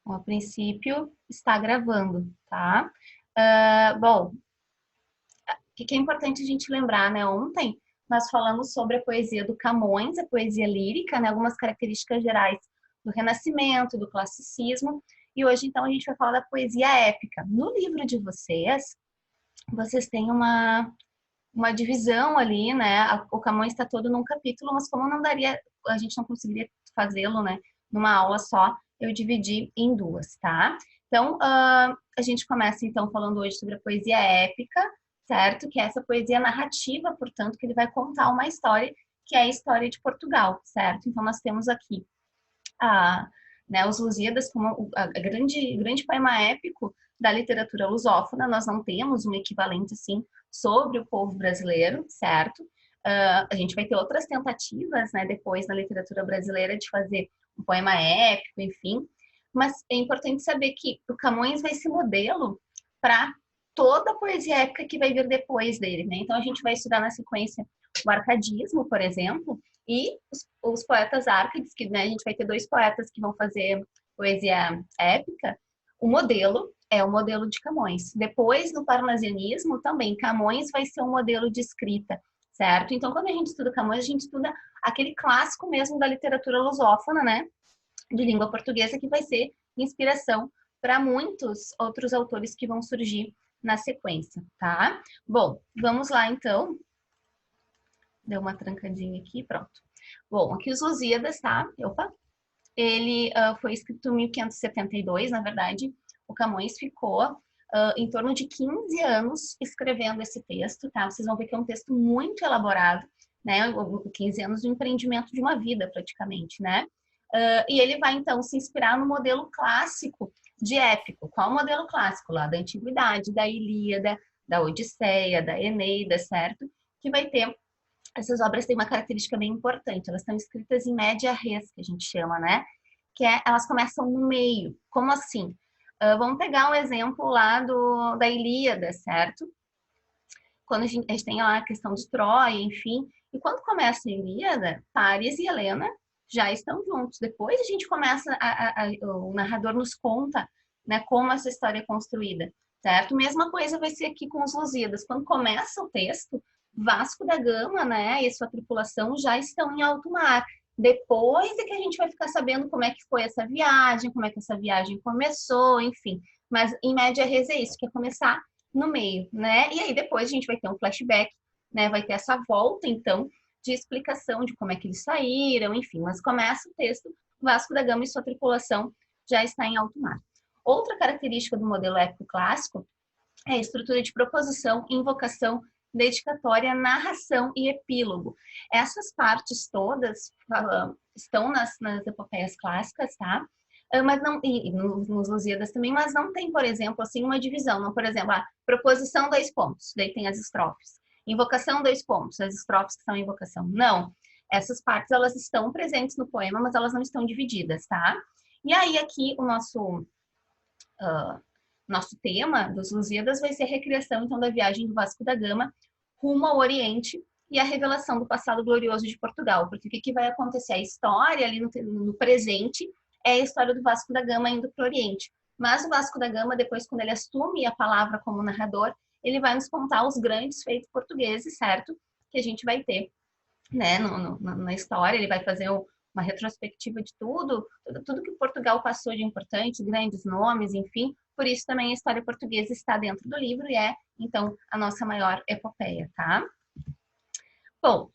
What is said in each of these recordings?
Então, a princípio, está gravando, tá? Bom, o que é importante a gente lembrar, né? Ontem nós falamos sobre a poesia do Camões, a poesia lírica, né? Algumas características gerais do Renascimento, do Classicismo, e hoje, então, a gente vai falar da poesia épica. No livro de vocês, vocês têm uma divisão ali, né? O Camões está todo num capítulo, mas como não daria, a gente não conseguiria fazê-lo, né? Numa aula só, eu dividi em duas, tá? Então, a gente começa, então, falando hoje sobre a poesia épica, certo? Que é essa poesia narrativa, portanto, que ele vai contar uma história, que é a história de Portugal, certo? Então, nós temos aqui né, os Lusíadas como a grande poema épico da literatura lusófona. Nós não temos um equivalente, assim, sobre o povo brasileiro, certo? A gente vai ter outras tentativas, né, depois na literatura brasileira de fazer um poema épico, enfim, mas é importante saber que o Camões vai ser modelo para toda a poesia épica que vai vir depois dele, né? Então a gente vai estudar na sequência o arcadismo, por exemplo, e os poetas árcades, que, né, a gente vai ter dois poetas que vão fazer poesia épica. O modelo é o modelo de Camões. Depois, no parnasianismo, também, Camões vai ser um modelo de escrita, certo? Então, quando a gente estuda Camões, a gente estuda aquele clássico mesmo da literatura lusófona, né, de língua portuguesa, que vai ser inspiração para muitos outros autores que vão surgir na sequência, tá? Bom, vamos lá, então. Deu uma trancadinha aqui, pronto. Bom, aqui os Lusíadas, tá? Opa! Ele foi escrito em 1572, na verdade. O Camões ficou em torno de 15 anos escrevendo esse texto, tá? Vocês vão ver que é um texto muito elaborado, né? 15 anos de empreendimento de uma vida, praticamente, né? E ele vai, então, se inspirar no modelo clássico de épico. Qual o modelo clássico? Lá da Antiguidade, da Ilíada, da Odisseia, da Eneida, certo? Que vai ter essas obras têm uma característica bem importante, elas estão escritas em média res, que a gente chama, né? Elas começam no meio. Como assim? Vamos pegar um exemplo lá da Ilíada, certo? Quando a gente tem lá a questão de Troia, enfim, e quando começa a Ilíada, Paris e Helena já estão juntos. Depois a gente começa, o narrador nos conta, né, como essa história é construída, certo? Mesma coisa vai ser aqui com os Lusíadas. Quando começa o texto, Vasco da Gama, né, e sua tripulação já estão em alto mar. Depois é que a gente vai ficar sabendo como é que foi essa viagem, como é que essa viagem começou, enfim. Mas, em média, res é isso, que é começar no meio, né? E aí depois a gente vai ter um flashback, né? Vai ter essa volta, então, de explicação de como é que eles saíram, enfim. Mas começa o texto, Vasco da Gama e sua tripulação já está em alto mar. Outra característica do modelo épico clássico é a estrutura de proposição, invocação, dedicatória, narração e epílogo. Essas partes todas estão nas epopeias clássicas, tá? Mas não, e nos Lusíadas também, mas não tem, por exemplo, assim, uma divisão. Não, por exemplo, a proposição 2 pontos, daí tem as estrofes. Invocação 2 pontos, as estrofes que são invocação. Não. Essas partes, elas estão presentes no poema, mas elas não estão divididas, tá? E aí, aqui, o nosso tema dos Lusíadas vai ser a recriação, então, da viagem do Vasco da Gama rumo ao Oriente e a revelação do passado glorioso de Portugal. Porque o que vai acontecer? A história ali no presente é a história do Vasco da Gama indo para o Oriente. Mas o Vasco da Gama, depois, quando ele assume a palavra como narrador, ele vai nos contar os grandes feitos portugueses, certo? Que a gente vai ter, né, na história. Ele vai fazer uma retrospectiva de tudo que Portugal passou de importante, grandes nomes, enfim. Por isso também a história portuguesa está dentro do livro e é, então, a nossa maior epopeia, tá? Bom,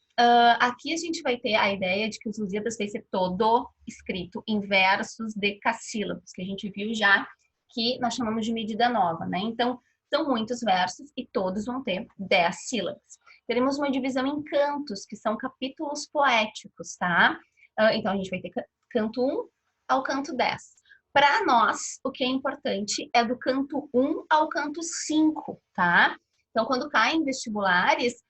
aqui a gente vai ter a ideia de que os Lusíadas vai ser todo escrito em versos decassílabos, que a gente viu já que nós chamamos de medida nova, né? Então, são muitos versos e todos vão ter 10 sílabas. Teremos uma divisão em cantos, que são capítulos poéticos, tá? Então, a gente vai ter canto 1 ao canto 10. Para nós, o que é importante é do canto 1 ao canto 5, tá? Então, quando caem vestibulares,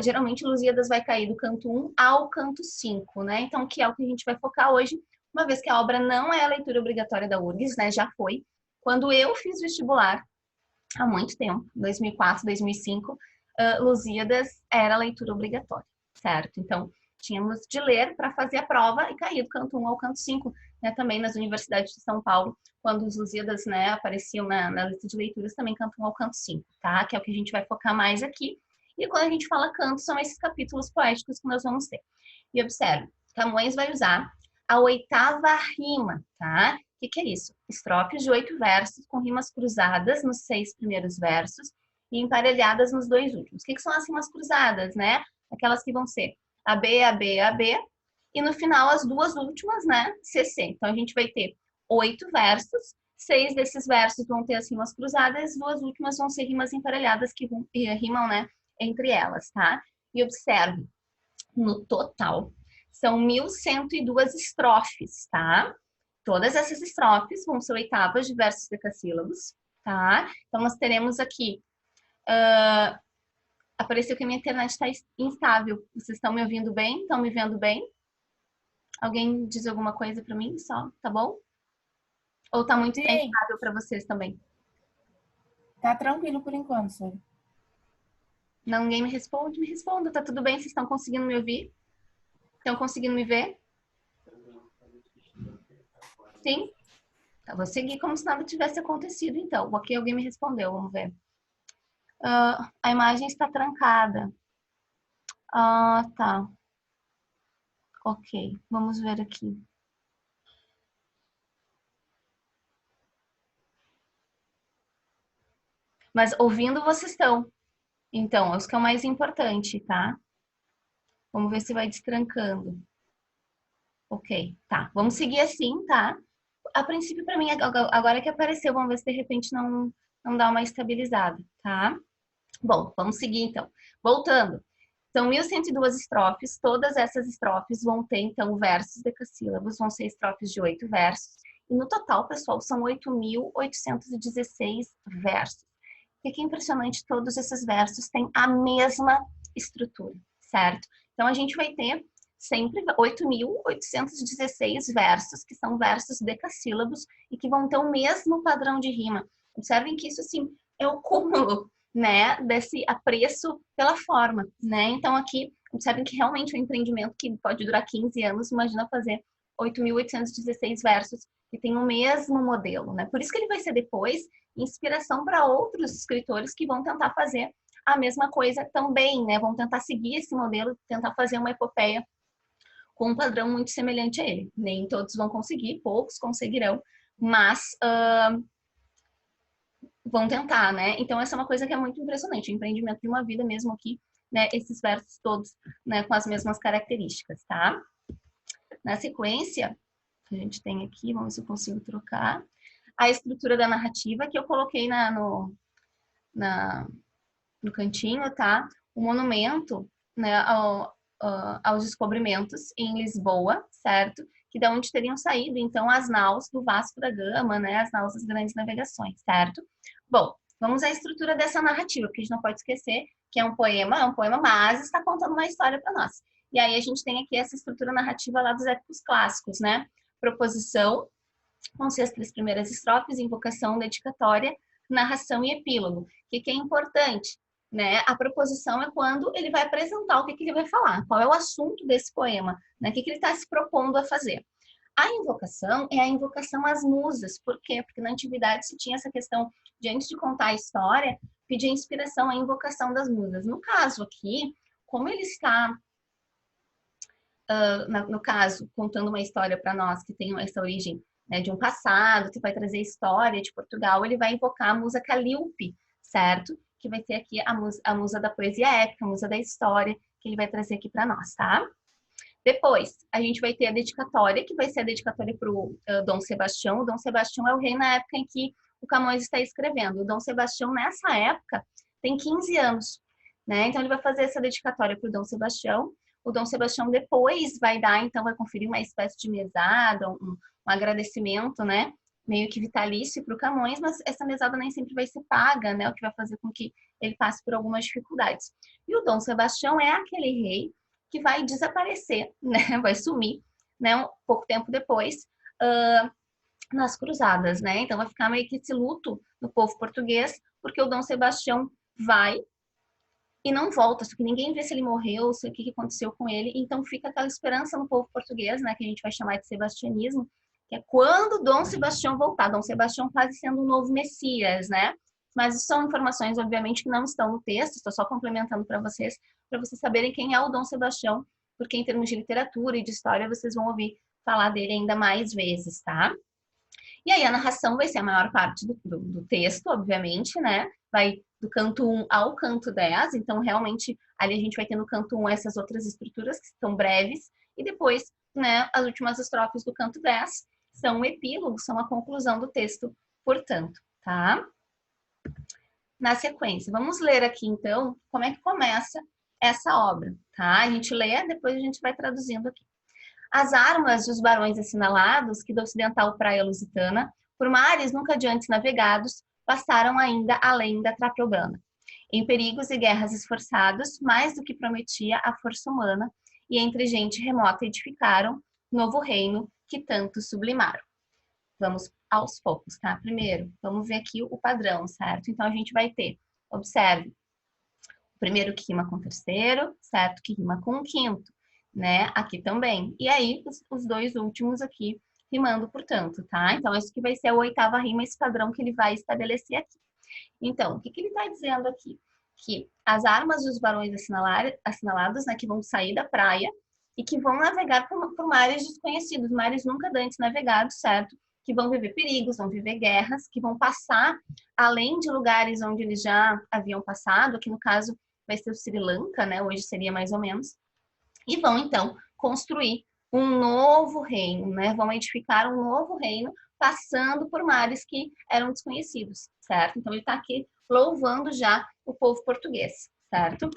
geralmente Lusíadas vai cair do canto 1 ao canto 5, né? Então, que é o que a gente vai focar hoje, uma vez que a obra não é a leitura obrigatória da URGS, né? Já foi. Quando eu fiz vestibular, há muito tempo, 2004, 2005, Lusíadas era a leitura obrigatória, certo? Então, tínhamos de ler para fazer a prova e cair do canto 1 ao canto 5, né? Também nas universidades de São Paulo, quando os Lusíadas, né, apareciam na lista de leituras, também canto 1 ao canto 5, tá? Que é o que a gente vai focar mais aqui. E quando a gente fala canto, são esses capítulos poéticos que nós vamos ter. E observe, Camões vai usar a 8ª rima, tá? O que é isso? Estrofes de 8 versos com rimas cruzadas nos 6 primeiros versos e emparelhadas nos 2 últimos. O que são as rimas cruzadas, né? Aquelas que vão ser AB, AB, AB e no final as 2 últimas, né? CC. Então a gente vai ter 8 versos, 6 desses versos vão ter as rimas cruzadas, as 2 últimas vão ser rimas emparelhadas que rimam, né, entre elas, tá? E observe, no total são 1.102 estrofes, tá? Todas essas estrofes vão ser oitavas de versos decassílabos, tá? Então, nós teremos aqui... apareceu que a minha internet está instável. Vocês estão me ouvindo bem? Estão me vendo bem? Alguém diz alguma coisa para mim só, tá bom? Ou está muito instável para vocês também? Tá tranquilo por enquanto, Sônia. Ninguém me responde? Me responda, tá tudo bem? Vocês estão conseguindo me ouvir? Estão conseguindo me ver? Sim? Eu vou seguir como se nada tivesse acontecido, então. Aqui alguém me respondeu, vamos ver. A imagem está trancada. Tá. Ok, vamos ver aqui. Mas ouvindo vocês estão. Então, isso que é o mais importante, tá? Vamos ver se vai destrancando. Ok, tá. Vamos seguir assim, tá? A princípio, para mim, agora que apareceu, vamos ver se de repente não dá uma estabilizada, tá? Bom, vamos seguir então. Voltando. São 1.102 estrofes, todas essas estrofes vão ter, então, versos decassílabos, vão ser estrofes de 8 versos. E no total, pessoal, são 8.816 versos. O que é impressionante, todos esses versos têm a mesma estrutura, certo? Então, a gente vai ter sempre 8.816 versos, que são versos decassílabos e que vão ter o mesmo padrão de rima. Observem que isso, assim, é o cúmulo, né, desse apreço pela forma, né? Então, aqui, observem que realmente é um empreendimento que pode durar 15 anos, imagina fazer 8.816 versos que tem o mesmo modelo, né? Por isso que ele vai ser depois inspiração para outros escritores que vão tentar fazer a mesma coisa também, né? Vão tentar seguir esse modelo, tentar fazer uma epopeia com um padrão muito semelhante a ele. Nem todos vão conseguir, poucos conseguirão, mas vão tentar, né? Então, essa é uma coisa que é muito impressionante, o empreendimento de uma vida mesmo aqui, né? Esses versos todos, né? Com as mesmas características, tá? Na sequência, que a gente tem aqui, vamos ver se eu consigo trocar, a estrutura da narrativa que eu coloquei no cantinho, tá? O monumento, né, aos descobrimentos em Lisboa, certo? Que da onde teriam saído, então, as naus do Vasco da Gama, né? As naus das grandes navegações, certo? Bom, vamos à estrutura dessa narrativa, porque a gente não pode esquecer que é um poema, mas está contando uma história para nós. E aí a gente tem aqui essa estrutura narrativa lá dos épicos clássicos, né? Proposição, vão ser as 3 primeiras estrofes, invocação, dedicatória, narração e epílogo. O que é importante? Né? A proposição é quando ele vai apresentar o que ele vai falar, qual é o assunto desse poema, né? O que ele está se propondo a fazer. A invocação é a invocação às musas. Por quê? Porque na antiguidade se tinha essa questão de, antes de contar a história, pedir inspiração, a invocação das musas. No caso aqui, como ele está, no caso, contando uma história para nós que tem essa origem, né, de um passado, que vai trazer história de Portugal, ele vai invocar a musa Calíope, certo? Que vai ser aqui a musa da poesia épica, a musa da história, que ele vai trazer aqui para nós, tá? Depois, a gente vai ter a dedicatória, que vai ser a dedicatória para o Dom Sebastião. O Dom Sebastião é o rei na época em que o Camões está escrevendo. O Dom Sebastião, nessa época, tem 15 anos, né? Então, ele vai fazer essa dedicatória para o Dom Sebastião. O Dom Sebastião depois vai dar, então, vai conferir uma espécie de mesada, um agradecimento, né? Meio que vitalício para o Camões, mas essa mesada nem sempre vai ser paga, né? O que vai fazer com que ele passe por algumas dificuldades. E o Dom Sebastião é aquele rei que vai desaparecer, né? Vai sumir, né? Um pouco tempo depois, nas cruzadas, né? Então vai ficar meio que esse luto no povo português, porque o Dom Sebastião vai e não volta, só que ninguém vê se ele morreu, se o que aconteceu com ele. Então fica aquela esperança no povo português, né, que a gente vai chamar de sebastianismo, que é quando Dom Sebastião voltar. Dom Sebastião quase sendo um novo Messias, né? Mas são informações, obviamente, que não estão no texto, estou só complementando para vocês saberem quem é o Dom Sebastião, porque em termos de literatura e de história vocês vão ouvir falar dele ainda mais vezes, tá? E aí a narração vai ser a maior parte do texto, obviamente, né? Vai do canto 1 ao canto 10, então realmente ali a gente vai ter no canto 1 essas outras estruturas que são breves, e depois, né, as últimas estrofes do canto 10 são o epílogo, são a conclusão do texto, portanto, tá? Na sequência, vamos ler aqui então como é que começa essa obra, tá? A gente lê, depois a gente vai traduzindo aqui. As armas dos barões assinalados, que da ocidental praia lusitana, por mares nunca antes navegados, passaram ainda além da Traprobana. Em perigos e guerras esforçados, mais do que prometia a força humana, e entre gente remota edificaram novo reino que tanto sublimaram. Vamos aos poucos, tá? Primeiro, vamos ver aqui o padrão, certo? Então, a gente vai ter, observe, o primeiro que rima com o terceiro, certo? Que rima com o quinto, né? Aqui também. E aí, os dois últimos aqui rimando, portanto, tá? Então, esse que vai ser a oitava rima, esse padrão que ele vai estabelecer aqui. Então, o que ele está dizendo aqui? Que as armas dos barões assinalados, né, que vão sair da praia e que vão navegar por mares desconhecidos, mares nunca antes navegados, certo? Que vão viver perigos, vão viver guerras, que vão passar além de lugares onde eles já haviam passado, que no caso vai ser o Sri Lanka, né? Hoje seria mais ou menos, e vão então construir um novo reino, né? Vão edificar um novo reino passando por mares que eram desconhecidos, certo? Então ele está aqui louvando já o povo português, certo?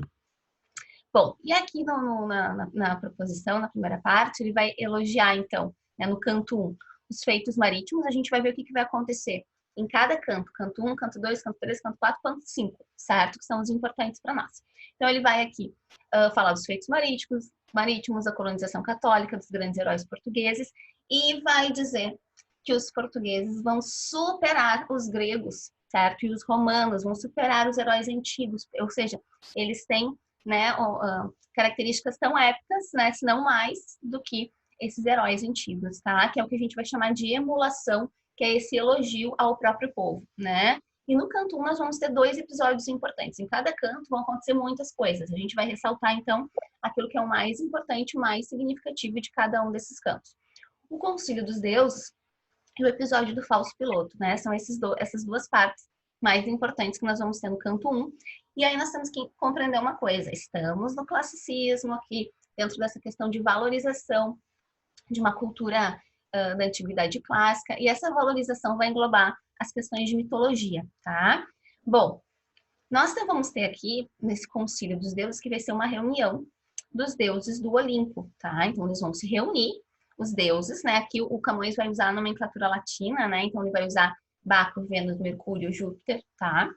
Bom, e aqui na proposição, na primeira parte, ele vai elogiar, então, né, no canto 1, os feitos marítimos. A gente vai ver o que vai acontecer em cada canto. Canto 1, canto 2, canto 3, canto 4, canto 5, certo? Que são os importantes para nós. Então, ele vai aqui falar dos feitos marítimos, a colonização católica, dos grandes heróis portugueses, e vai dizer que os portugueses vão superar os gregos, certo? E os romanos vão superar os heróis antigos, ou seja, eles têm, né, características tão épicas, né, se não mais, do que esses heróis antigos, tá? Que é o que a gente vai chamar de emulação, que é esse elogio ao próprio povo, né? E no canto 1 nós vamos ter 2 episódios importantes. Em cada canto vão acontecer muitas coisas. A gente vai ressaltar, então, aquilo que é o mais importante, o mais significativo de cada um desses cantos. O Concílio dos Deuses e o episódio do falso piloto, né? São essas duas partes mais importantes que nós vamos ter no canto 1. E aí nós temos que compreender uma coisa. Estamos no classicismo aqui, dentro dessa questão de valorização de uma cultura da antiguidade clássica. E essa valorização vai englobar as questões de mitologia, tá? Bom, nós vamos ter aqui, nesse Concílio dos Deuses, que vai ser uma reunião dos deuses do Olimpo, tá? Então, eles vão se reunir, os deuses, né? Aqui o Camões vai usar a nomenclatura latina, né? Então, ele vai usar Baco, Vênus, Mercúrio, Júpiter, tá?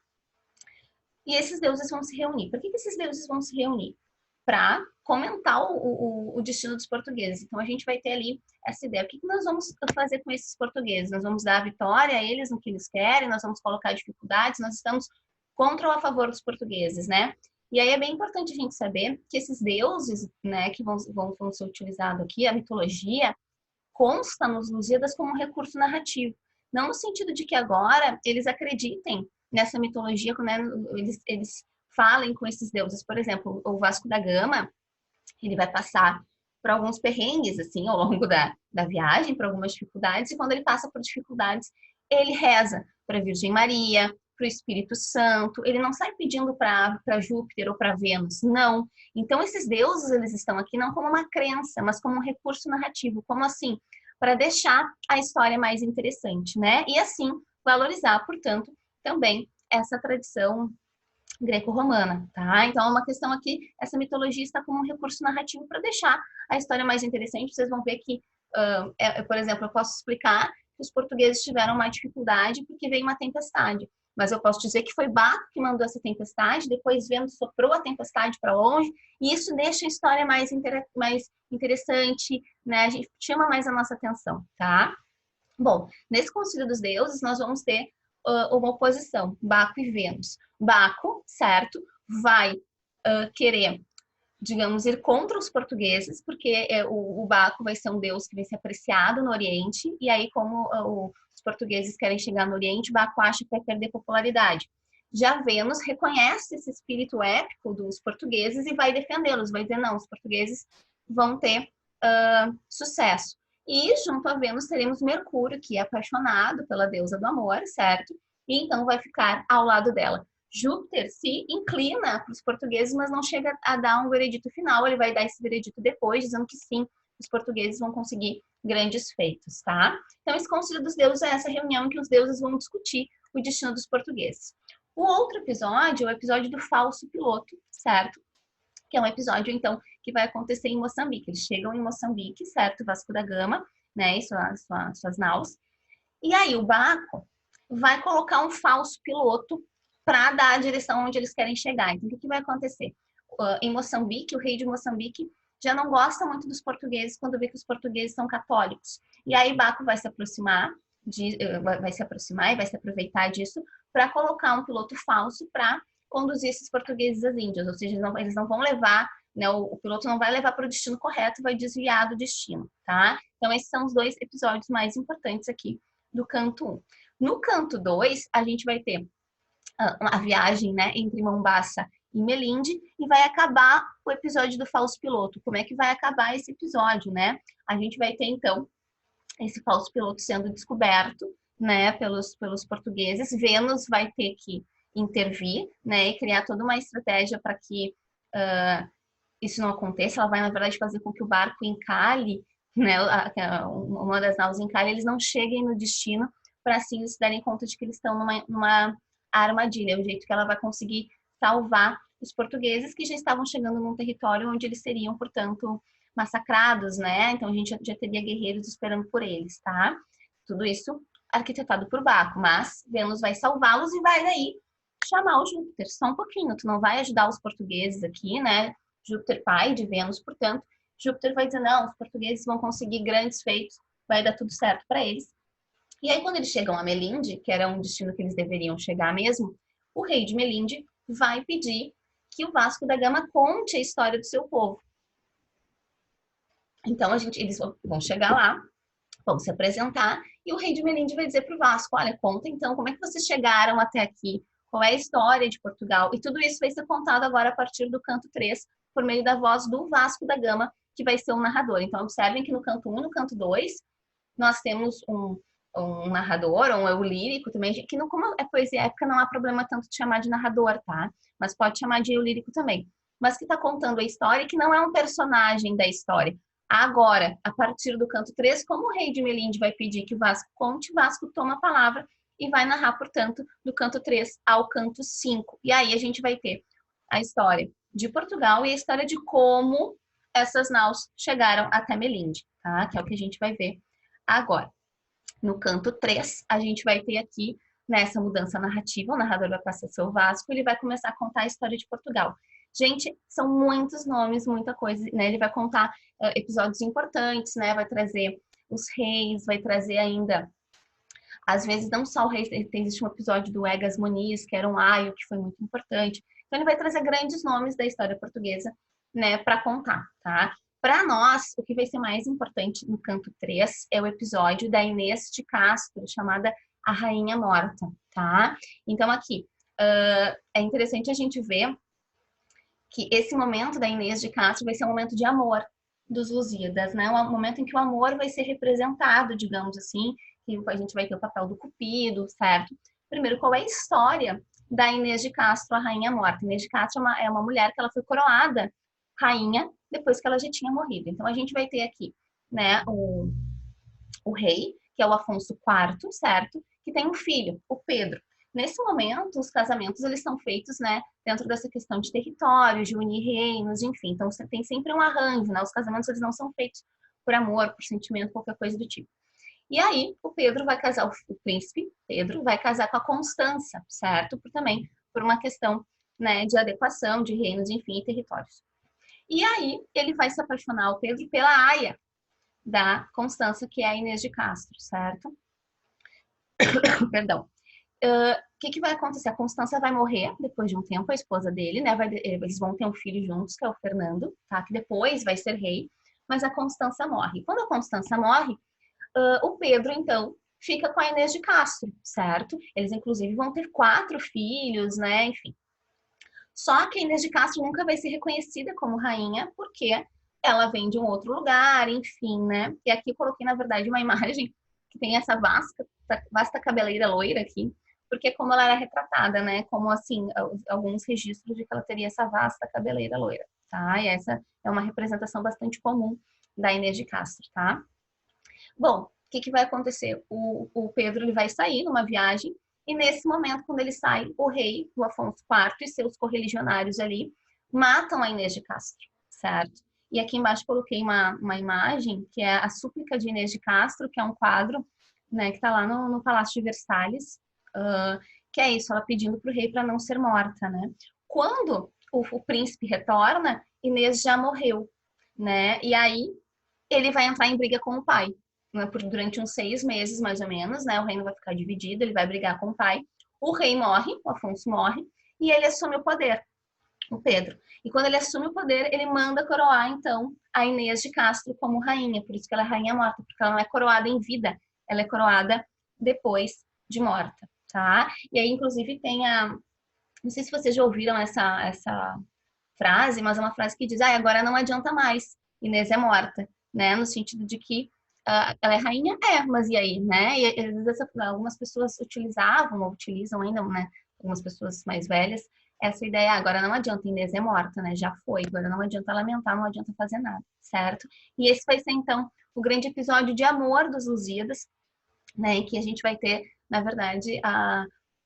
E esses deuses vão se reunir. Por que esses deuses vão se reunir? Para comentar o destino dos portugueses. Então, a gente vai ter ali essa ideia. O que nós vamos fazer com esses portugueses? Nós vamos dar a vitória a eles no que eles querem, nós vamos colocar dificuldades, nós estamos contra ou a favor dos portugueses, né? E aí é bem importante a gente saber que esses deuses, né, que vão ser utilizados aqui, a mitologia, consta nos Lusíadas como um recurso narrativo. Não no sentido de que agora eles acreditem nessa mitologia, né, eles falem com esses deuses. Por exemplo, o Vasco da Gama, ele vai passar por alguns perrengues, assim, ao longo da viagem, por algumas dificuldades, e quando ele passa por dificuldades, ele reza para a Virgem Maria, para o Espírito Santo, ele não sai pedindo para Júpiter ou para Vênus, não. Então, esses deuses, eles estão aqui não como uma crença, mas como um recurso narrativo, como assim? Para deixar a história mais interessante, né? E assim, valorizar, portanto, também essa tradição greco-romana, tá? Então, é uma questão aqui, essa mitologia está como um recurso narrativo para deixar a história mais interessante. Vocês vão ver que, por exemplo, eu posso explicar que os portugueses tiveram uma dificuldade porque veio uma tempestade, mas eu posso dizer que foi Baco que mandou essa tempestade, depois Vênus soprou a tempestade para longe, e isso deixa a história mais interessante, né? A gente chama mais a nossa atenção, tá? Bom, nesse Concílio dos Deuses, nós vamos ter uma oposição, Baco e Vênus. Baco, certo, vai querer, digamos, ir contra os portugueses, porque o Baco vai ser um deus que vai ser apreciado no Oriente, e aí como os portugueses querem chegar no Oriente, o Baco acha que vai perder popularidade. Já Vênus reconhece esse espírito épico dos portugueses e vai defendê-los, vai dizer, não, os portugueses vão ter sucesso. E junto a Vênus teremos Mercúrio, que é apaixonado pela deusa do amor, certo? E então vai ficar ao lado dela. Júpiter se inclina para os portugueses, mas não chega a dar um veredito final, ele vai dar esse veredito depois, dizendo que sim, os portugueses vão conseguir grandes feitos, tá? Então, esse Concílio dos Deuses é essa reunião em que os deuses vão discutir o destino dos portugueses. O outro episódio é o episódio do falso piloto, certo? Que é um episódio, então, que vai acontecer em Moçambique. Eles chegam em Moçambique, certo? Vasco da Gama, né? E suas naus. E aí o Baco vai colocar um falso piloto para dar a direção onde eles querem chegar. Então, o que vai acontecer? Em Moçambique, o rei de Moçambique já não gosta muito dos portugueses quando vê que os portugueses são católicos. E aí Baco vai se aproximar e vai se aproveitar disso para colocar um piloto falso para conduzir esses portugueses às Índias. Ou seja, eles não vão levar, né, o piloto não vai levar para o destino correto, vai desviar do destino, tá? Então, esses são os dois episódios mais importantes aqui do canto 1. No canto 2, a gente vai ter a viagem, né, entre Mombaça e Melinde, e vai acabar o episódio do falso piloto. Como é que vai acabar esse episódio, né? A gente vai ter, então, esse falso piloto sendo descoberto, né, pelos portugueses. Vênus vai ter que intervir, né, e criar toda uma estratégia para que isso não aconteça. Ela vai, na verdade, fazer com que o barco encalhe, né, uma das naus encalhe, eles não cheguem no destino, para assim eles se darem conta de que eles estão numa armadilha. É o jeito que ela vai conseguir salvar os portugueses que já estavam chegando num território onde eles seriam, portanto, massacrados, né? Então a gente já teria guerreiros esperando por eles, tá? Tudo isso arquitetado por Baco, mas Vênus vai salvá-los e vai daí chamar o Júpiter. Só um pouquinho, tu não vai ajudar os portugueses aqui, né? Júpiter pai de Vênus, portanto, Júpiter vai dizer, não, os portugueses vão conseguir grandes feitos, vai dar tudo certo para eles. E aí, quando eles chegam a Melinde, que era um destino que eles deveriam chegar mesmo, o rei de Melinde vai pedir que o Vasco da Gama conte a história do seu povo. Então, eles vão chegar lá, vão se apresentar, e o rei de Melinde vai dizer para o Vasco, olha, conta então, como é que vocês chegaram até aqui? Qual é a história de Portugal? E tudo isso vai ser contado agora a partir do canto 3, por meio da voz do Vasco da Gama, que vai ser o narrador. Então, observem que no canto 1 e no canto 2, nós temos um narrador, ou um eu lírico também, que não, como é poesia épica, não há problema tanto de chamar de narrador, tá? Mas pode chamar de eu lírico também. Mas que está contando a história e que não é um personagem da história. Agora, a partir do canto 3, como o rei de Melinde vai pedir que o Vasco conte, o Vasco toma a palavra e vai narrar, portanto, do canto 3 ao canto 5. E aí a gente vai ter a história de Portugal e a história de como essas naus chegaram até Melinde, tá? Que é o que a gente vai ver agora. No canto 3, a gente vai ter aqui, nessa mudança narrativa, o narrador vai passar a ser o Vasco, ele vai começar a contar a história de Portugal. Gente, são muitos nomes, muita coisa, né? Ele vai contar episódios importantes, né? Vai trazer os reis, vai trazer ainda, às vezes, não só o rei, existe um episódio do Egas Muniz, que era um aio, que foi muito importante. Então, ele vai trazer grandes nomes da história portuguesa, né, para contar, tá? Para nós, o que vai ser mais importante no canto 3 é o episódio da Inês de Castro, chamada A Rainha Morta, tá? Então, aqui, é interessante a gente ver que esse momento da Inês de Castro vai ser um momento de amor dos Lusíadas, né? Um momento em que o amor vai ser representado, digamos assim, que a gente vai ter o papel do Cupido, certo? Primeiro, qual é a história da Inês de Castro, a Rainha Morta? Inês de Castro é uma mulher que ela foi coroada rainha depois que ela já tinha morrido. Então, a gente vai ter aqui, né, o rei, que é o Afonso IV, certo? Que tem um filho, o Pedro. Nesse momento, os casamentos, eles são feitos, né, dentro dessa questão de território, de unir reinos, enfim. Então, você tem sempre um arranjo, né? Os casamentos, eles não são feitos por amor, por sentimento, qualquer coisa do tipo. E aí, o Pedro vai casar, o príncipe Pedro vai casar com a Constança, certo? Por uma questão, né, de adequação de reinos, enfim, e territórios. E aí, ele vai se apaixonar, o Pedro, pela aia da Constança, que é a Inês de Castro, certo? Perdão. que vai acontecer? A Constança vai morrer depois de um tempo, a esposa dele, né? Eles vão ter um filho juntos, que é o Fernando, tá? Que depois vai ser rei, mas a Constança morre. Quando a Constança morre, o Pedro, então, fica com a Inês de Castro, certo? Eles, inclusive, vão ter 4 filhos, né? Enfim. Só que a Inês de Castro nunca vai ser reconhecida como rainha, porque ela vem de um outro lugar, enfim, né? E aqui eu coloquei, na verdade, uma imagem que tem essa vasta cabeleira loira aqui, porque é como ela era retratada, né? Como, assim, alguns registros de que ela teria essa vasta cabeleira loira, tá? E essa é uma representação bastante comum da Inês de Castro, tá? Bom, o que vai acontecer? O Pedro ele vai sair numa viagem e nesse momento, quando ele sai, o rei, o Afonso IV e seus correligionários ali matam a Inês de Castro, certo? E aqui embaixo coloquei uma imagem que é a súplica de Inês de Castro, que é um quadro, né, que está lá no Palácio de Versalhes, que é isso, ela pedindo para o rei para não ser morta, né? Quando o príncipe retorna, Inês já morreu, né? E aí ele vai entrar em briga com o pai, né, durante uns 6 meses, mais ou menos, né? O reino vai ficar dividido, ele vai brigar com o pai. O rei morre, o Afonso morre, e ele assume o poder, o Pedro. E quando ele assume o poder, ele manda coroar, então, a Inês de Castro como rainha. Por isso que ela é rainha morta, porque ela não é coroada em vida, ela é coroada depois de morta, tá? E aí, inclusive, tem a... Não sei se vocês já ouviram essa frase, mas é uma frase que diz, agora não adianta mais, Inês é morta, né? No sentido de que ela é rainha? Mas e aí, né? E às vezes algumas pessoas utilizavam, ou utilizam ainda, né? Algumas pessoas mais velhas, essa ideia, agora não adianta, Inês é morta, né? Já foi, agora não adianta lamentar, não adianta fazer nada, certo? E esse vai ser, então, o grande episódio de amor dos Lusíadas, né? Em que a gente vai ter, na verdade,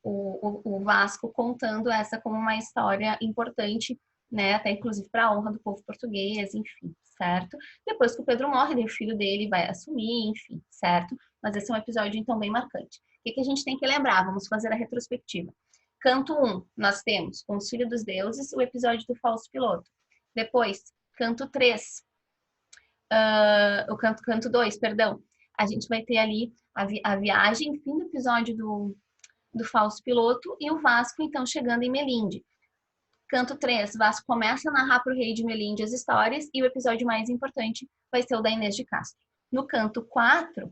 o Vasco contando essa como uma história importante, né? Até inclusive para a honra do povo português, enfim, certo? Depois que o Pedro morre, o filho dele vai assumir, enfim, certo? Mas esse é um episódio, então, bem marcante. O que a gente tem que lembrar? Vamos fazer a retrospectiva. Canto 1, nós temos com os Filhos dos Deuses, o episódio do falso piloto. Depois, canto 3, o canto 2, perdão, a gente vai ter ali a viagem, fim do episódio do falso piloto e o Vasco, então, chegando em Melinde. Canto 3, Vasco começa a narrar para o rei de Melinde as histórias e o episódio mais importante vai ser o da Inês de Castro. No canto 4,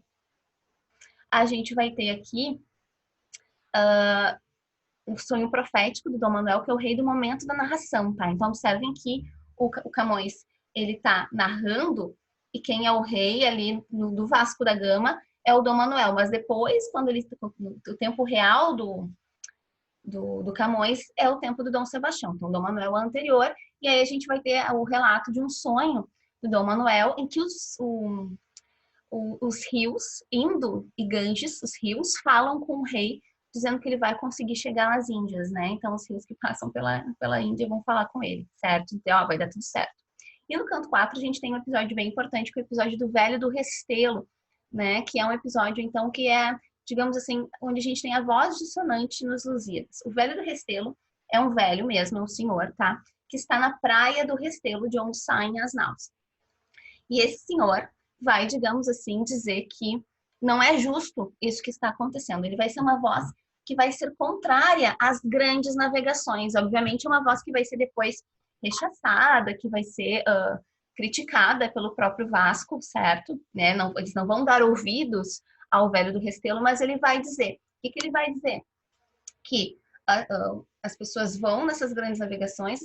a gente vai ter aqui o sonho profético do Dom Manuel, que é o rei do momento da narração, tá? Então, observem que o Camões, ele tá narrando e quem é o rei ali do Vasco da Gama é o Dom Manuel, mas depois, quando ele, o tempo real do Camões é o tempo do Dom Sebastião. Então, Dom Manuel é o anterior, e aí a gente vai ter o relato de um sonho do Dom Manuel, em que os rios, Indo e Ganges, os rios, falam com o rei, dizendo que ele vai conseguir chegar nas Índias, né? Então, os rios que passam pela Índia vão falar com ele, certo? Então, vai dar tudo certo. E no canto 4, a gente tem um episódio bem importante, que é o episódio do Velho do Restelo, né? Que é um episódio, então, que é, digamos assim, onde a gente tem a voz dissonante nos Lusíadas. O Velho do Restelo é um velho mesmo, é um senhor, tá? Que está na praia do Restelo, de onde saem as naus. E esse senhor vai, digamos assim, dizer que não é justo isso que está acontecendo. Ele vai ser uma voz que vai ser contrária às grandes navegações. Obviamente, é uma voz que vai ser depois rechaçada, que vai ser criticada pelo próprio Vasco, certo? Né? Não, eles não vão dar ouvidos ao Velho do Restelo, mas ele vai dizer. O que ele vai dizer? Que as pessoas vão nessas grandes navegações,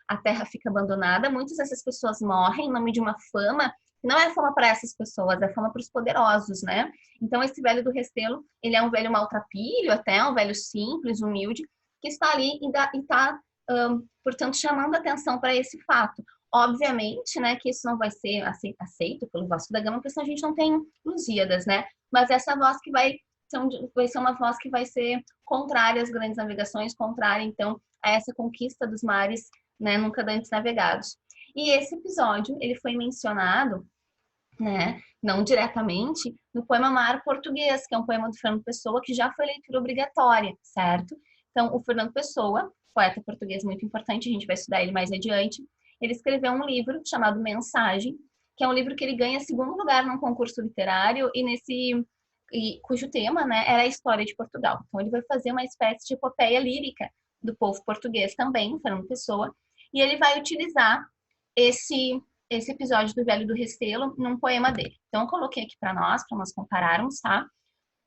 a terra fica abandonada, muitas dessas pessoas morrem em nome de uma fama, que não é fama para essas pessoas, é fama para os poderosos, né? Então, esse Velho do Restelo, ele é um velho maltrapilho, até um velho simples, humilde, que está ali e está, portanto, chamando atenção para esse fato. Obviamente, né, que isso não vai ser aceito pelo Vasco da Gama, porque senão a gente não tem Lusíadas, né? Mas essa voz que vai ser uma voz que vai ser contrária às grandes navegações, contrária, então, a essa conquista dos mares, né, nunca antes navegados. E esse episódio, ele foi mencionado, né, não diretamente, no poema Mar Português, que é um poema do Fernando Pessoa, que já foi leitura obrigatória, certo? Então, o Fernando Pessoa, poeta português muito importante, a gente vai estudar ele mais adiante, ele escreveu um livro chamado Mensagem, que é um livro que ele ganha 2º lugar num concurso literário, e e cujo tema, né, era a história de Portugal. Então ele vai fazer uma espécie de epopeia lírica do povo português também, Fernando Pessoa, e ele vai utilizar esse episódio do Velho do Restelo num poema dele. Então eu coloquei aqui para nós compararmos, tá?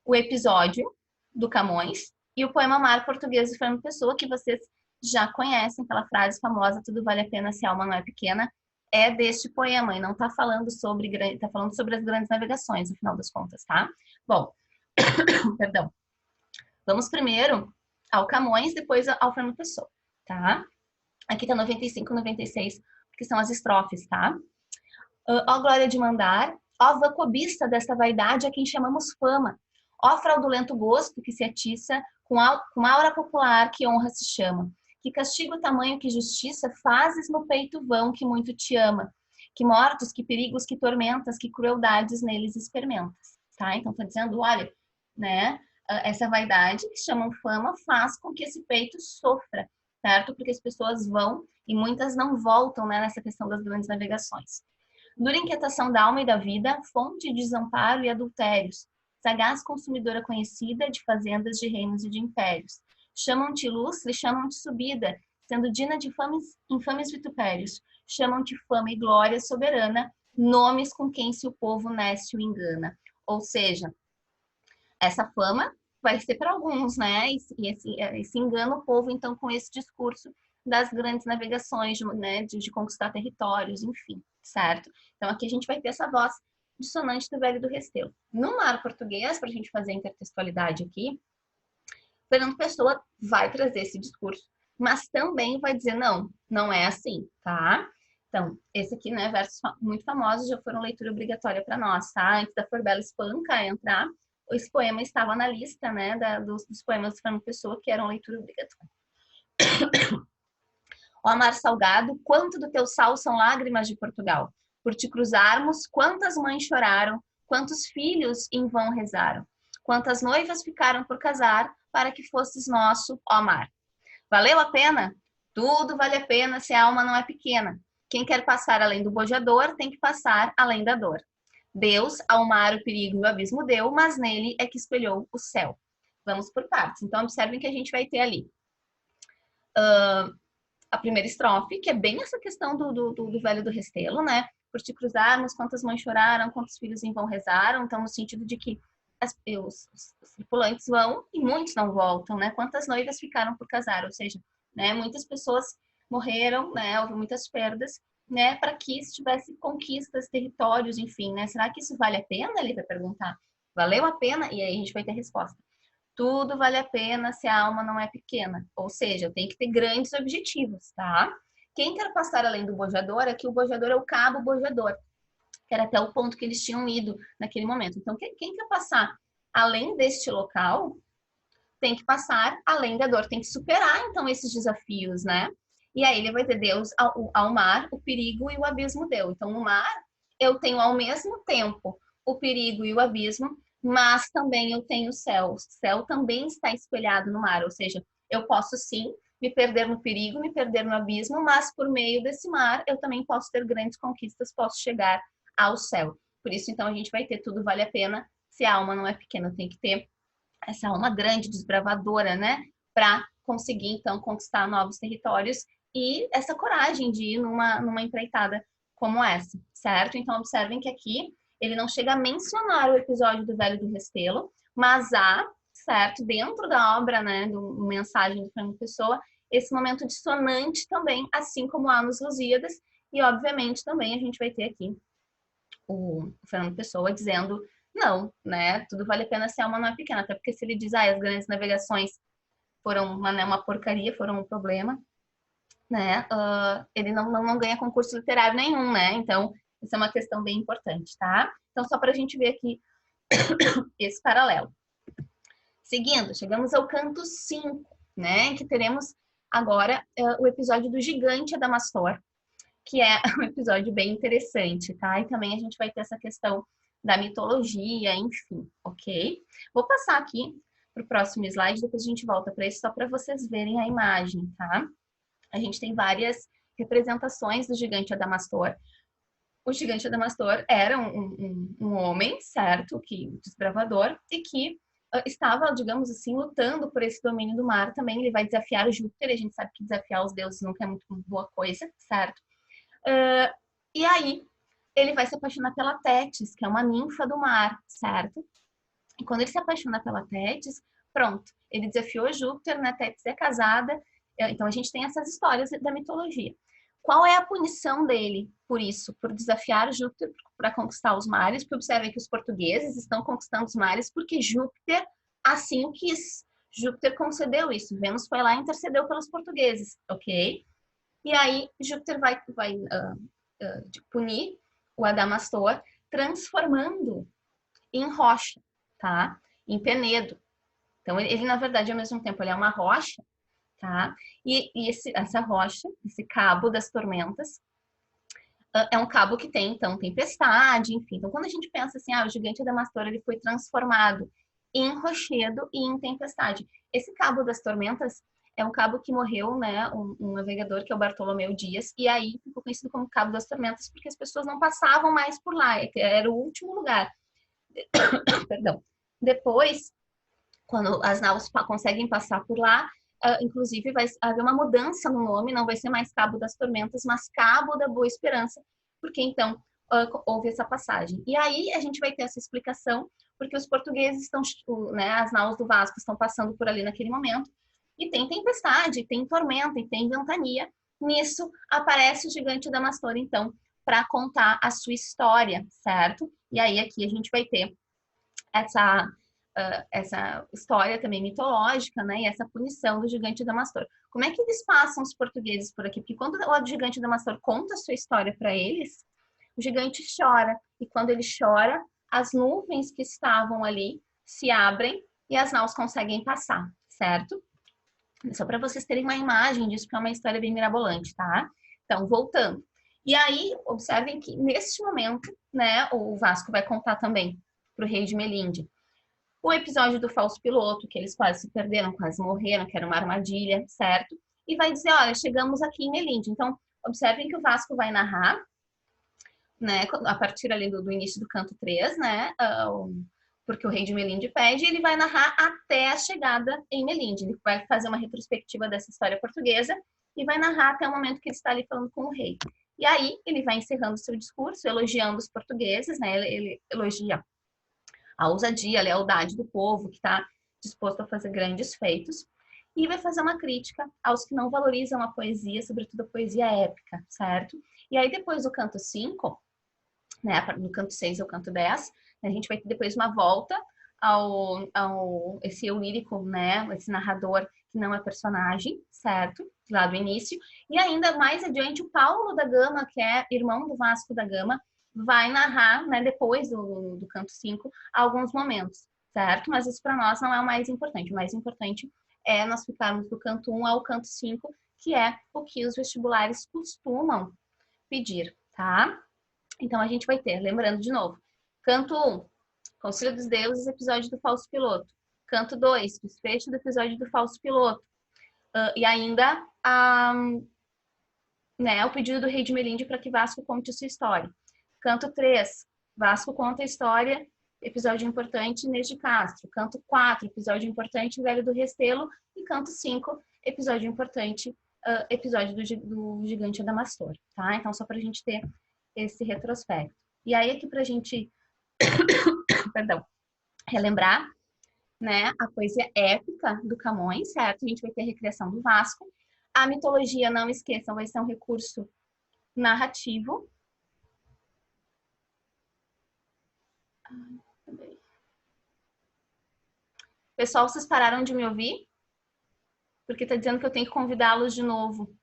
O episódio do Camões e o poema Mar Português de Fernando Pessoa, que vocês já conhecem, aquela frase famosa, tudo vale a pena se a alma não é pequena, é deste poema, e não está falando sobre, tá falando sobre as grandes navegações, no final das contas, tá? Bom, perdão. Vamos primeiro ao Camões, depois ao Fernando Pessoa, tá? Aqui tá 95 e 96, que são as estrofes, tá? Ó glória de mandar, ó vã cobista desta vaidade a quem chamamos fama, ó fraudulento gosto que se atiça com aura popular que honra se chama, que castigo tamanho que justiça fazes no peito vão que muito te ama, que mortos, que perigos, que tormentas, que crueldades neles experimentas, tá? Então tá dizendo, olha, né, essa vaidade que chamam fama faz com que esse peito sofra, certo? Porque as pessoas vão e muitas não voltam, né, nessa questão das grandes navegações. Dura inquietação da alma e da vida, fonte de desamparo e adultérios, sagaz consumidora conhecida de fazendas, de reinos e de impérios. Chamam-te ilustre, chamam-te subida, sendo digna de infames vitupérios. Chamam-te fama e glória soberana, nomes com quem se o povo nécio engana. Ou seja, essa fama vai ser para alguns, né? E esse engana o povo, então, com esse discurso das grandes navegações, né? De conquistar territórios, enfim, certo? Então, aqui a gente vai ter essa voz dissonante do Velho do Restelo. No Mar Português, para a gente fazer a intertextualidade aqui, Fernando Pessoa vai trazer esse discurso, mas também vai dizer, não, não é assim, tá? Então, esse aqui, né, versos muito famosos já foram leitura obrigatória para nós, tá? Antes da Forbela Espanca entrar, esse poema estava na lista, né, dos poemas de Fernando Pessoa que eram leitura obrigatória. Ó mar salgado, quanto do teu sal são lágrimas de Portugal. Por te cruzarmos, quantas mães choraram, quantos filhos em vão rezaram. Quantas noivas ficaram por casar, para que fosses nosso, ó mar. Valeu a pena? Tudo vale a pena se a alma não é pequena. Quem quer passar além do bojador, tem que passar além da dor. Deus, ao mar o perigo e o abismo deu, mas nele é que espelhou o céu. Vamos por partes. Então, observem que a gente vai ter ali a primeira estrofe, que é bem essa questão do Velho do Restelo, né? Por te cruzarmos, quantas mães choraram, quantos filhos em vão rezaram. Então, no sentido de que os tripulantes vão e muitos não voltam, né? Quantas noivas ficaram por casar, ou seja, né, muitas pessoas morreram, né? Houve muitas perdas, né? Para que se tivesse conquistas, territórios, enfim, né? Será que isso vale a pena? Ele vai perguntar. Valeu a pena? E aí a gente vai ter a resposta. Tudo vale a pena se a alma não é pequena. Ou seja, tem que ter grandes objetivos, tá? Quem quer passar além do bojador, é que o bojador é o cabo bojador, que era até o ponto que eles tinham ido naquele momento. Então, quem quer passar além deste local, tem que passar além da dor, tem que superar, então, esses desafios, né? E aí ele vai ter Deus ao mar, o perigo e o abismo deu. Então, no mar, eu tenho ao mesmo tempo o perigo e o abismo, mas também eu tenho o céu. O céu também está espelhado no mar, ou seja, eu posso sim me perder no perigo, me perder no abismo, mas por meio desse mar eu também posso ter grandes conquistas, posso chegar ao céu. Por isso, então, a gente vai ter tudo vale a pena se a alma não é pequena. Tem que ter essa alma grande, desbravadora, né? Para conseguir, então, conquistar novos territórios e essa coragem de ir numa empreitada como essa, certo? Então, observem que aqui ele não chega a mencionar o episódio do Velho do Restelo, mas há, certo, dentro da obra, né, do Mensagem do Fernando Pessoa, esse momento dissonante também, assim como há nos Lusíadas, e obviamente também a gente vai ter aqui o Fernando Pessoa dizendo não, né, tudo vale a pena se a alma não é pequena, até porque se ele diz, as grandes navegações foram uma porcaria, foram um problema, né, ele não ganha concurso literário nenhum, né, então isso é uma questão bem importante, tá? Então, só para a gente ver aqui esse paralelo. Seguindo, chegamos ao canto 5, né? Que teremos agora o episódio do Gigante Adamastor, que é um episódio bem interessante, tá? E também a gente vai ter essa questão da mitologia, enfim, ok? Vou passar aqui para o próximo slide, depois a gente volta para isso, só para vocês verem a imagem, tá? A gente tem várias representações do Gigante Adamastor. o gigante Adamastor era um homem, certo, que desbravador, e que estava, digamos assim, lutando por esse domínio do mar também. Ele vai desafiar o Júpiter, e a gente sabe que desafiar os deuses nunca é muito boa coisa, certo? E aí, ele vai se apaixonar pela Tétis, que é uma ninfa do mar, certo? E quando ele se apaixona pela Tétis, pronto, ele desafiou Júpiter, né? Tétis é casada, então a gente tem essas histórias da mitologia. Qual é a punição dele por isso? Por desafiar Júpiter para conquistar os mares? Porque observem que os portugueses estão conquistando os mares porque Júpiter assim o quis. Júpiter concedeu isso. Vênus foi lá e intercedeu pelos portugueses, ok? E aí Júpiter vai punir o Adamastor transformando em rocha, tá? Em penedo. Então ele na verdade ao mesmo tempo ele é uma rocha, tá? E essa rocha, esse cabo das tormentas, é um cabo que tem, então, tempestade, enfim. Então, quando a gente pensa assim, o gigante Adamastor, ele foi transformado em rochedo e em tempestade. Esse cabo das tormentas é um cabo que morreu, né, um navegador que é o Bartolomeu Dias, e aí ficou conhecido como Cabo das Tormentas, porque as pessoas não passavam mais por lá, era o último lugar. Perdão. Depois, quando as naus conseguem passar por lá, inclusive vai haver uma mudança no nome, não vai ser mais Cabo das Tormentas, mas Cabo da Boa Esperança, porque então houve essa passagem. E aí a gente vai ter essa explicação, porque os portugueses estão, né, as naus do Vasco estão passando por ali naquele momento, e tem tempestade, tem tormenta, e tem ventania. Nisso aparece o gigante Adamastor, então, para contar a sua história, certo? E aí aqui a gente vai ter essa história também mitológica, né? E essa punição do gigante Adamastor. Como é que eles passam os portugueses por aqui? Porque quando o gigante Adamastor conta a sua história para eles, o gigante chora. E quando ele chora, as nuvens que estavam ali se abrem e as naus conseguem passar, certo? Só para vocês terem uma imagem disso, porque é uma história bem mirabolante, tá? Então, voltando. E aí, observem que neste momento, né, o Vasco vai contar também para o rei de Melinde o episódio do falso piloto, que eles quase se perderam, quase morreram, que era uma armadilha, certo? E vai dizer, olha, chegamos aqui em Melinde. Então, observem que o Vasco vai narrar, né, a partir ali do início do canto 3, né, porque o rei de Melinde pede, ele vai narrar até a chegada em Melinde. Ele vai fazer uma retrospectiva dessa história portuguesa e vai narrar até o momento que ele está ali falando com o rei. E aí, ele vai encerrando o seu discurso, elogiando os portugueses, né, ele elogia a ousadia, a lealdade do povo que está disposto a fazer grandes feitos, e vai fazer uma crítica aos que não valorizam a poesia, sobretudo a poesia épica, certo? E aí depois do canto 5, né, no canto 6 ao canto 10, a gente vai ter depois uma volta ao esse eu lírico, né, esse narrador que não é personagem, certo? Lá do início. E ainda mais adiante, o Paulo da Gama, que é irmão do Vasco da Gama, vai narrar, né, depois do canto 5, alguns momentos, certo? Mas isso para nós não é o mais importante. O mais importante é nós ficarmos do canto 1 ao canto 5, que é o que os vestibulares costumam pedir, tá? Então a gente vai ter, lembrando de novo, canto 1, Conselho dos Deuses, episódio do falso piloto. Canto 2, desfecho do episódio do falso piloto. E ainda né, o pedido do rei de Melinde para que Vasco conte a sua história. Canto 3, Vasco conta a história, episódio importante, Inês de Castro. Canto 4, episódio importante, Velho do Restelo. E canto 5, episódio importante, episódio do Gigante Adamastor, tá? Então, só para a gente ter esse retrospecto. E aí, aqui para a gente, perdão, relembrar, né, a poesia épica do Camões, certo? A gente vai ter a recriação do Vasco. A mitologia, não esqueçam, vai ser um recurso narrativo. Pessoal, vocês pararam de me ouvir? Porque tá dizendo que eu tenho que convidá-los de novo.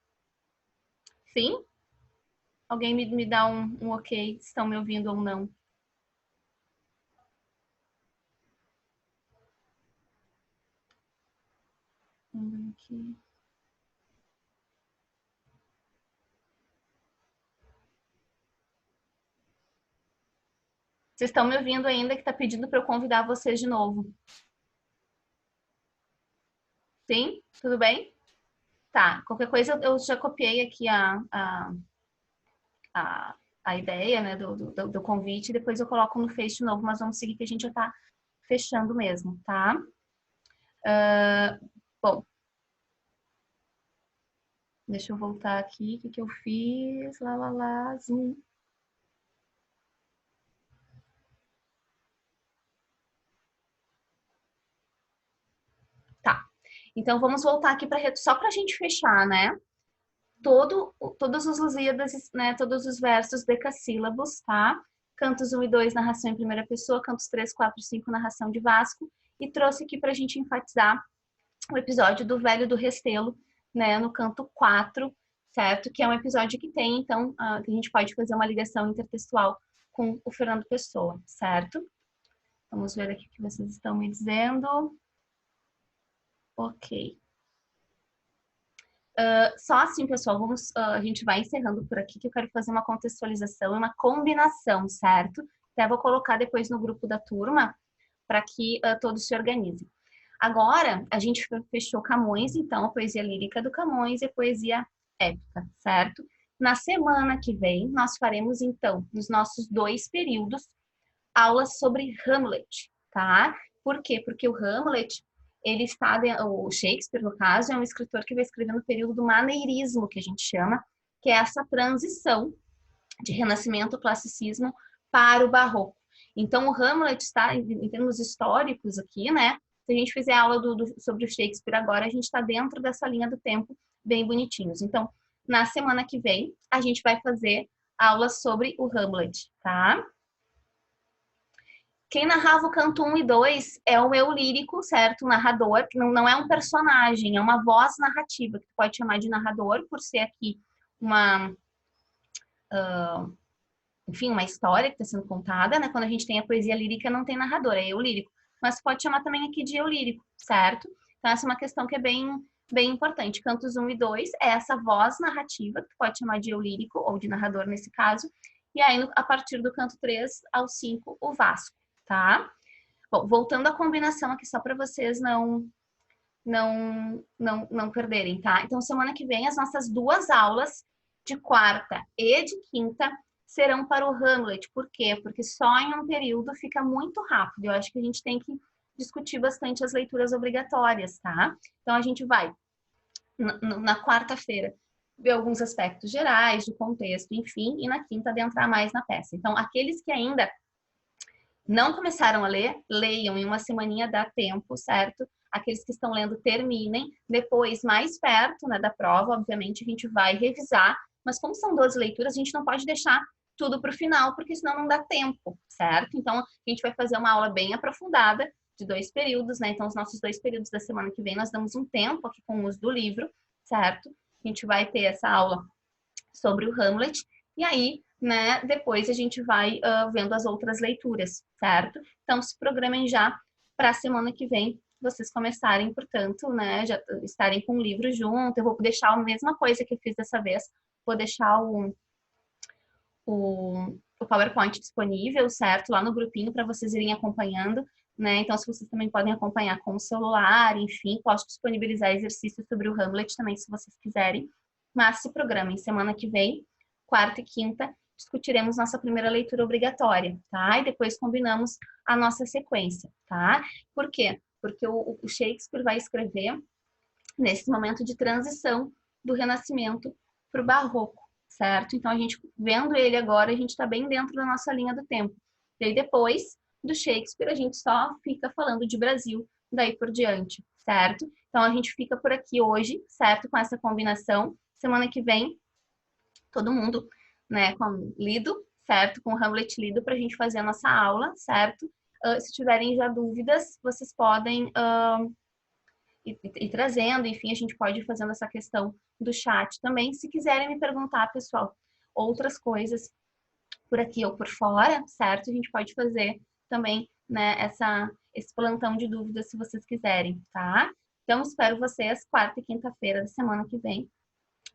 Sim? Alguém me dá um ok, se estão me ouvindo ou não. Aqui. Vocês estão me ouvindo ainda que tá pedindo para eu convidar vocês de novo. Sim? Tudo bem? Tá. Qualquer coisa eu já copiei aqui a a ideia, né, do convite, e depois eu coloco no Face de novo, mas vamos seguir que a gente já tá fechando mesmo, tá? Bom, deixa eu voltar aqui, o que eu fiz, zoom. Tá, então vamos voltar aqui só pra gente fechar, né? Todos os Lusíadas, né, todos os versos decassílabos, tá? Cantos 1 e 2, narração em primeira pessoa, cantos 3, 4 e 5, narração de Vasco, e trouxe aqui pra gente enfatizar o episódio do Velho do Restelo, né, no canto 4, certo? Que é um episódio que tem, então, que a gente pode fazer uma ligação intertextual com o Fernando Pessoa, certo? Vamos ver aqui o que vocês estão me dizendo. Ok. Só assim, pessoal, a gente vai encerrando por aqui, que eu quero fazer uma contextualização e uma combinação, certo? Até vou colocar depois no grupo da turma, para que todos se organizem. Agora, a gente fechou Camões, então, a poesia lírica do Camões e a poesia épica, certo? Na semana que vem, nós faremos, então, nos nossos 2 períodos, aulas sobre Hamlet, tá? Por quê? Porque o Hamlet, o Shakespeare, no caso, é um escritor que vai escrever no período do maneirismo, que a gente chama, que é essa transição de renascimento, classicismo para o barroco. Então, o Hamlet está, em termos históricos aqui, né? Se a gente fizer aula sobre o Shakespeare agora, a gente está dentro dessa linha do tempo, bem bonitinhos. Então, na semana que vem, a gente vai fazer aulas sobre o Hamlet, tá? Quem narrava o canto 1 e 2 é o eu lírico, certo? O narrador, que não é um personagem, é uma voz narrativa, que tu pode chamar de narrador, por ser aqui enfim, uma história que está sendo contada, né? Quando a gente tem a poesia lírica, não tem narrador, é eu lírico. Mas pode chamar também aqui de eu lírico, certo? Então, essa é uma questão que é bem importante. Cantos 1 e 2 é essa voz narrativa, que tu pode chamar de eu lírico, ou de narrador nesse caso. E aí, a partir do canto 3 ao 5, o Vasco, tá? Bom, voltando à combinação aqui, só para vocês não perderem, tá? Então, semana que vem, as nossas 2 aulas, de quarta e de quinta, serão para o Hamlet. Por quê? Porque só em um período fica muito rápido. Eu acho que a gente tem que discutir bastante as leituras obrigatórias, tá? Então, a gente vai, na quarta-feira, ver alguns aspectos gerais, do contexto, enfim, e na quinta adentrar mais na peça. Então, aqueles que ainda não começaram a ler, leiam, em uma semaninha dá tempo, certo? Aqueles que estão lendo, terminem. Depois, mais perto, né, da prova, obviamente, a gente vai revisar. Mas como são 12 leituras, a gente não pode deixar tudo para o final, porque senão não dá tempo, certo? Então, a gente vai fazer uma aula bem aprofundada, de 2 períodos, né? Então, os nossos 2 períodos da semana que vem, nós damos um tempo aqui com o uso do livro, certo? A gente vai ter essa aula sobre o Hamlet. E aí, né, depois a gente vai vendo as outras leituras, certo? Então, se programem já para a semana que vem, vocês começarem, portanto, né, já estarem com o livro junto. Eu vou deixar a mesma coisa que eu fiz dessa vez, vou deixar o PowerPoint disponível, certo? Lá no grupinho para vocês irem acompanhando, né? Então, se vocês também podem acompanhar com o celular, enfim, posso disponibilizar exercícios sobre o Hamlet também, se vocês quiserem. Mas se programem, semana que vem, quarta e quinta, discutiremos nossa primeira leitura obrigatória, tá? E depois combinamos a nossa sequência, tá? Por quê? Porque o Shakespeare vai escrever nesse momento de transição do Renascimento para o Barroco, certo? Então, a gente, vendo ele agora, a gente está bem dentro da nossa linha do tempo. E aí, depois do Shakespeare, a gente só fica falando de Brasil daí por diante, certo? Então, a gente fica por aqui hoje, certo? Com essa combinação. Semana que vem, todo mundo, né, com lido, certo? Com o Hamlet lido para a gente fazer a nossa aula, certo? Se tiverem já dúvidas, vocês podem ir trazendo, enfim, a gente pode ir fazendo essa questão do chat também. Se quiserem me perguntar, pessoal, outras coisas por aqui ou por fora, certo? A gente pode fazer também, né, esse plantão de dúvidas se vocês quiserem, tá? Então, espero vocês quarta e quinta-feira da semana que vem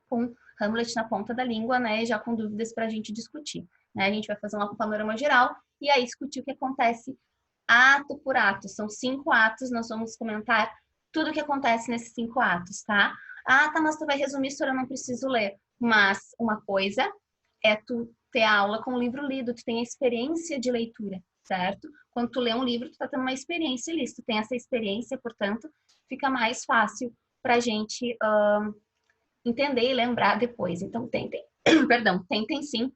com Hamlet na ponta da língua, né, já com dúvidas para a gente discutir. Né? A gente vai fazer um panorama geral e aí discutir o que acontece ato por ato. São 5 atos, nós vamos comentar tudo o que acontece nesses 5 atos, tá? Ah, tá, mas tu vai resumir, senhora, eu não preciso ler. Mas uma coisa é tu ter a aula com o livro lido, tu tem a experiência de leitura, certo? Quando tu lê um livro, tu tá tendo uma experiência ali. Se tu tem essa experiência, portanto, fica mais fácil pra gente entender e lembrar depois. Então, tentem, perdão, tentem sim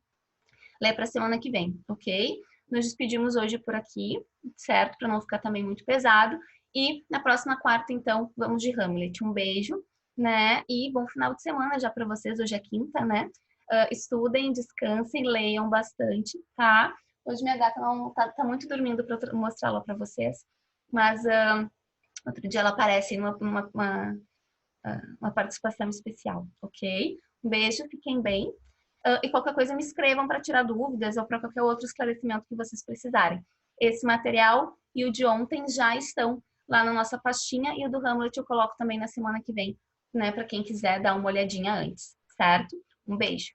ler pra semana que vem, ok? Nos despedimos hoje por aqui, certo? Para não ficar também muito pesado. E na próxima quarta, então, vamos de Hamlet. Um beijo, né? E bom final de semana já para vocês. Hoje é quinta, né? Estudem, descansem, leiam bastante, tá? Hoje minha gata não tá muito dormindo para mostrá-la para vocês, mas outro dia ela aparece em uma participação especial, ok? Um beijo, fiquem bem. E qualquer coisa me escrevam para tirar dúvidas ou para qualquer outro esclarecimento que vocês precisarem. Esse material e o de ontem já estão lá na nossa pastinha e o do Hamlet eu coloco também na semana que vem, né, para quem quiser dar uma olhadinha antes, certo? Um beijo.